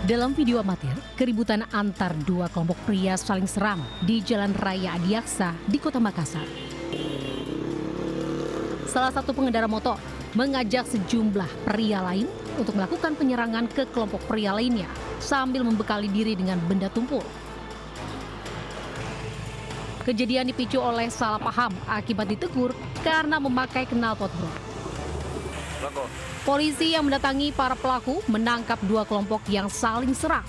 Dalam video amatir, keributan antar dua kelompok pria saling serang di Jalan Raya Adiaksa di Kota Makassar. Salah satu pengendara motor mengajak sejumlah pria lain untuk melakukan penyerangan ke kelompok pria lainnya sambil membekali diri dengan benda tumpul. Kejadian dipicu oleh salah paham akibat ditegur karena memakai knalpot bro. Polisi yang mendatangi para pelaku menangkap dua kelompok yang saling serang.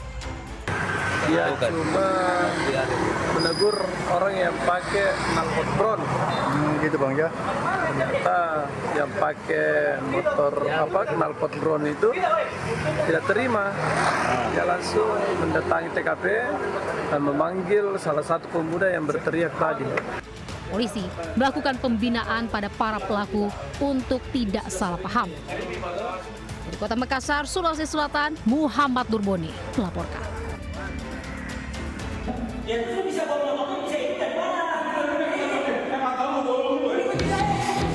Dia cuma menegur orang yang pakai knalpot bron. Gitu bang ya. Ternyata yang pakai motor knalpot bron itu tidak terima. Dia langsung mendatangi TKP dan memanggil salah satu pemuda yang berteriak tadi. Polisi melakukan pembinaan pada para pelaku untuk tidak salah paham. Dari Kota Makassar, Sulawesi Selatan, Muhammad Durboni melaporkan.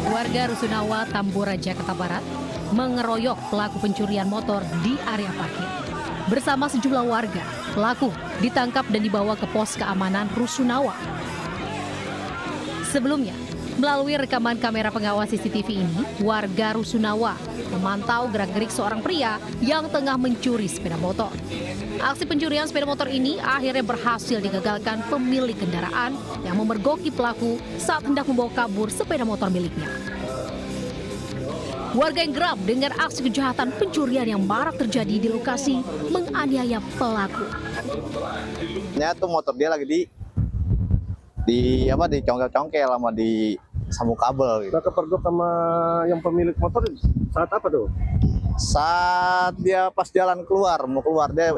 Warga Rusunawa, Tambora, Jakarta Barat mengeroyok pelaku pencurian motor di area parkir. Bersama sejumlah warga, pelaku ditangkap dan dibawa ke pos keamanan Rusunawa. Sebelumnya, melalui rekaman kamera pengawas CCTV ini, warga Rusunawa memantau gerak-gerik seorang pria yang tengah mencuri sepeda motor. Aksi pencurian sepeda motor ini akhirnya berhasil digagalkan pemilik kendaraan yang memergoki pelaku saat hendak membawa kabur sepeda motor miliknya. Warga yang geram dengan aksi kejahatan pencurian yang marak terjadi di lokasi menganiaya pelaku. Ternyata motor dia lagi dicongkel-congkel sama di sambung kabel gitu. Nah, kepergok sama yang pemilik motor saat apa tuh? Saat dia pas jalan mau keluar dia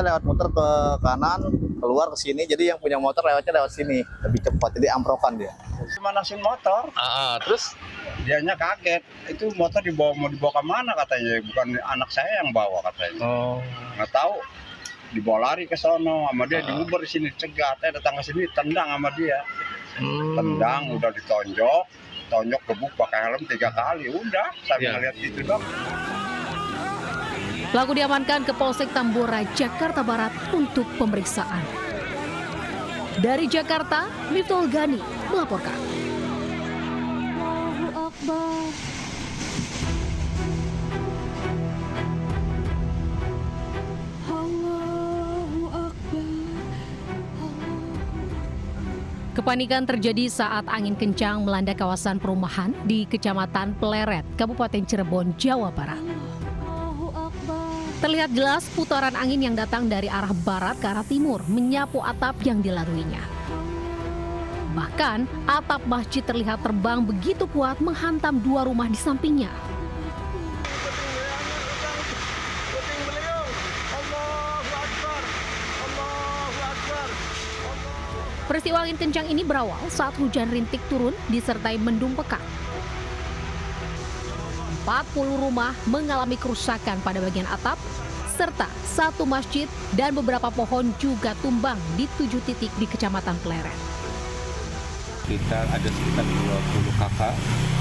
lewat motor ke kanan, keluar ke sini, jadi yang punya motor lewatnya lewat sini lebih cepat, jadi amprokan dia. Manasin motor, Terus dianya kaget. Itu motor mau dibawa kemana katanya? Bukan anak saya yang bawa katanya. Nggak tahu. Dibawa lari ke sono sama dia, diuber di sini, cegat, datang ke sini, tendang sama dia. Tendang, udah tonjok gebuk pakai helm 3 kali, udah saya ngeliat gitu dong. Pelaku diamankan ke Polsek Tambora, Jakarta Barat untuk pemeriksaan. Dari Jakarta, Miftahul Gani melaporkan. Allahu Akbar. Kepanikan terjadi saat angin kencang melanda kawasan perumahan di Kecamatan Pleret, Kabupaten Cirebon, Jawa Barat. Terlihat jelas putaran angin yang datang dari arah barat ke arah timur menyapu atap yang dilaluinya. Bahkan atap masjid terlihat terbang begitu kuat menghantam 2 rumah di sampingnya. Peristiwa angin kencang ini berawal saat hujan rintik turun disertai mendung pekat. 40 rumah mengalami kerusakan pada bagian atap, serta 1 masjid dan beberapa pohon juga tumbang di 7 titik di Kecamatan Pleret. Kita ada sekitar 20 kakak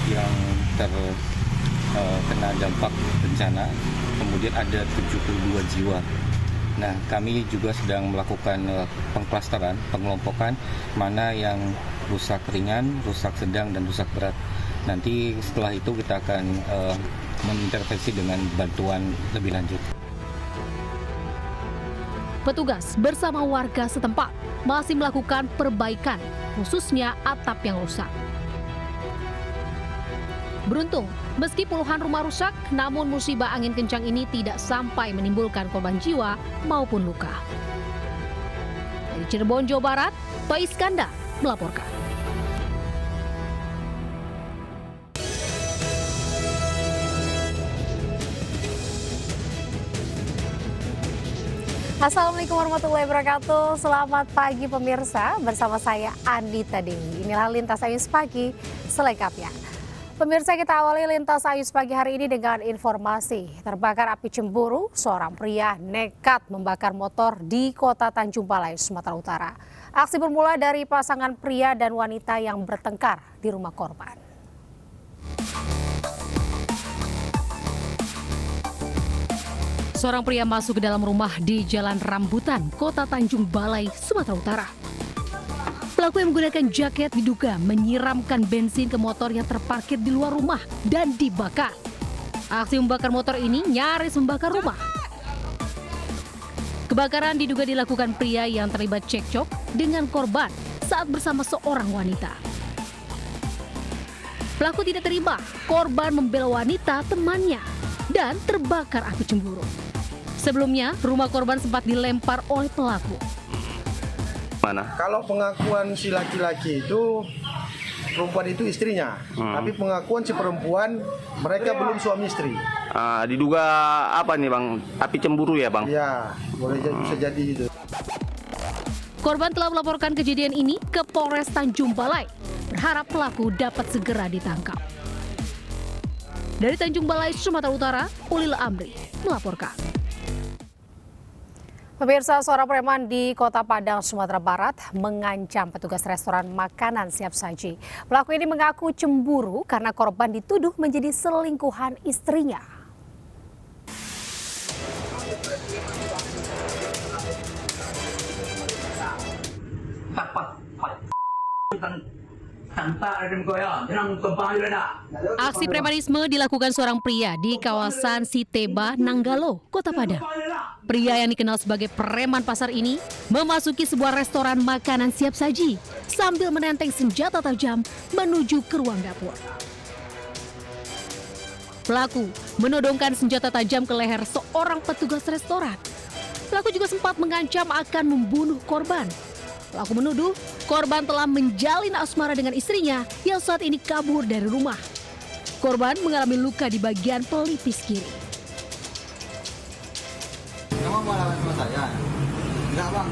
yang terkena dampak bencana, kemudian ada 72 jiwa. Nah, kami juga sedang melakukan pengklasteran, pengelompokan mana yang rusak ringan, rusak sedang, dan rusak berat. Nanti setelah itu kita akan mengintervensi dengan bantuan lebih lanjut. Petugas bersama warga setempat masih melakukan perbaikan, khususnya atap yang rusak. Beruntung, meski puluhan rumah rusak, namun musibah angin kencang ini tidak sampai menimbulkan korban jiwa maupun luka. Dari Cirebon, Jawa Barat, Pak Iskandar melaporkan. Assalamualaikum warahmatullahi wabarakatuh. Selamat pagi pemirsa, bersama saya Andita Dewi. Inilah Lintas Ayus Pagi selengkapnya. Pemirsa, kita awali Lintas Ayus Pagi hari ini dengan informasi terbakar api cemburu. Seorang pria nekat membakar motor di Kota Tanjung Balai, Sumatera Utara. Aksi bermula dari pasangan pria dan wanita yang bertengkar di rumah korban. Seorang pria masuk ke dalam rumah di Jalan Rambutan, Kota Tanjung Balai, Sumatera Utara. Pelaku yang menggunakan jaket diduga menyiramkan bensin ke motor yang terparkir di luar rumah dan dibakar. Aksi membakar motor ini nyaris membakar rumah. Kebakaran diduga dilakukan pria yang terlibat cekcok dengan korban saat bersama seorang wanita. Pelaku tidak terima, korban membela wanita temannya dan terbakar api cemburu. Sebelumnya, rumah korban sempat dilempar oleh pelaku. Kalau pengakuan si laki-laki itu, perempuan itu istrinya. Tapi pengakuan si perempuan, mereka belum suami istri. Diduga apa nih Bang? Api cemburu ya Bang? Ya, bisa jadi itu. Korban telah melaporkan kejadian ini ke Polres Tanjung Balai. Berharap pelaku dapat segera ditangkap. Dari Tanjung Balai, Sumatera Utara, Ulil Amri melaporkan. Pemirsa, seorang preman di Kota Padang, Sumatera Barat mengancam petugas restoran makanan siap saji. Pelaku ini mengaku cemburu karena korban dituduh menjadi selingkuhan istrinya. Aksi premanisme dilakukan seorang pria di kawasan Siteba, Nanggalo, Kota Padang. Pria yang dikenal sebagai preman pasar ini memasuki sebuah restoran makanan siap saji sambil menenteng senjata tajam menuju ke ruang dapur. Pelaku menodongkan senjata tajam ke leher seorang petugas restoran. Pelaku juga sempat mengancam akan membunuh korban. Pelaku menuduh korban telah menjalin asmara dengan istrinya yang saat ini kabur dari rumah. Korban mengalami luka di bagian pelipis kiri. Kamu mau lawan sama saya? Enggak bang.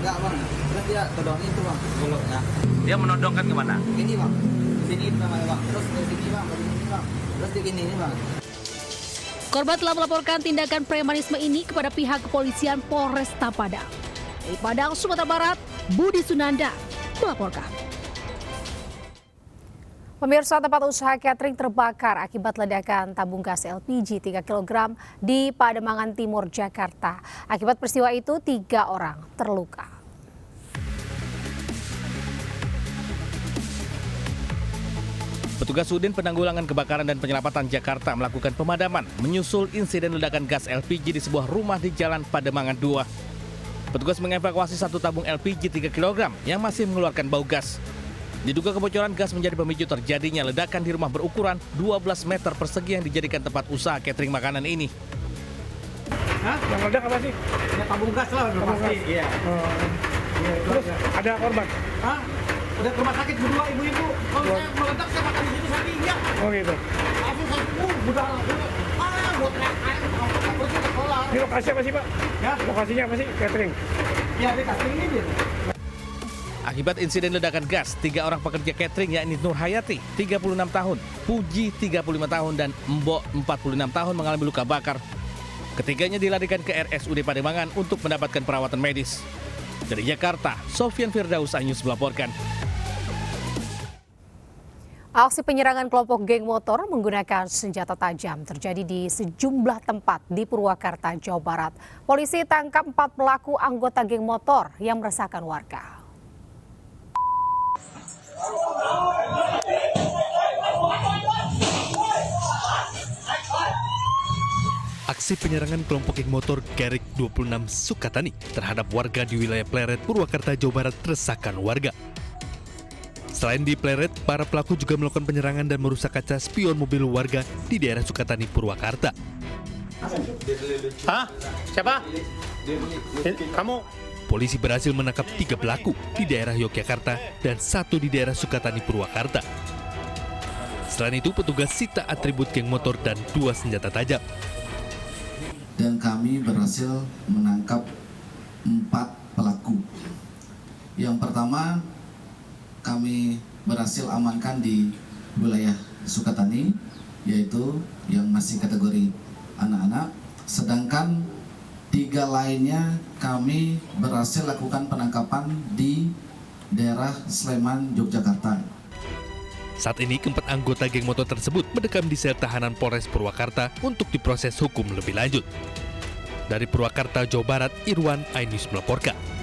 Terus dia todong itu bang, mulutnya. Dia menodongkan kemana? Gini bang, sini namanya bang. Terus dari sini bang, dari sini bang. Terus di gini nih bang. Korban telah melaporkan tindakan premanisme ini kepada pihak kepolisian Polresta Padang. Di Padang, Sumatera Barat, Budi Sunanda melaporkan. Pemirsa, tempat usaha catering terbakar akibat ledakan tabung gas LPG 3 kg di Pademangan Timur, Jakarta. Akibat peristiwa itu 3 orang terluka. Petugas Sudin Penanggulangan Kebakaran dan Penyelamatan Jakarta melakukan pemadaman menyusul insiden ledakan gas LPG di sebuah rumah di Jalan Pademangan 2. Petugas mengevakuasi 1 tabung LPG 3 kg yang masih mengeluarkan bau gas. Diduga kebocoran gas menjadi pemicu terjadinya ledakan di rumah berukuran 12 meter persegi yang dijadikan tempat usaha catering makanan ini. Hah? Yang meledak apa sih? Ya tabung gas lah, udah pasti. Iya. Terus ada korban? Hah? Udah ke rumah sakit berdua ibu-ibu. Kalau saya meledak saya makan di sini saya lihat. Oh gitu. Langsung saya udah buat teriak terus kita keluar. Di lokasi apa sih Pak? Ya. Lokasinya apa sih? Catering? Ya di catering ini dia. Akibat insiden ledakan gas, 3 orang pekerja catering yakni Nur Hayati, 36 tahun, Puji, 35 tahun, dan Mbok, 46 tahun mengalami luka bakar. Ketiganya dilarikan ke RSUD Pademangan untuk mendapatkan perawatan medis. Dari Jakarta, Sofyan Firdaus, iNews melaporkan. Aksi penyerangan kelompok geng motor menggunakan senjata tajam terjadi di sejumlah tempat di Purwakarta, Jawa Barat. Polisi tangkap 4 pelaku anggota geng motor yang meresahkan warga. Aksi penyerangan kelompok geng motor Garik 26 Sukatani terhadap warga di wilayah Pleret, Purwakarta, Jawa Barat meresahkan warga. Selain di Pleret, para pelaku juga melakukan penyerangan dan merusak kaca spion mobil warga di daerah Sukatani, Purwakarta. Hah? Siapa? Kamu? Polisi berhasil menangkap 3 pelaku di daerah Yogyakarta dan 1 di daerah Sukatani, Purwakarta. Selain itu, petugas sita atribut geng motor dan 2 senjata tajam. Dan kami berhasil menangkap 4 pelaku. Yang pertama, kami berhasil amankan di wilayah Sukatani, yaitu yang masih kategori anak-anak. Sedangkan 3 lainnya kami berhasil lakukan penangkapan di daerah Sleman, Yogyakarta. Saat ini keempat anggota geng motor tersebut mendekam di sel tahanan Polres Purwakarta untuk diproses hukum lebih lanjut. Dari Purwakarta, Jawa Barat, Irwan Ainus melaporkan.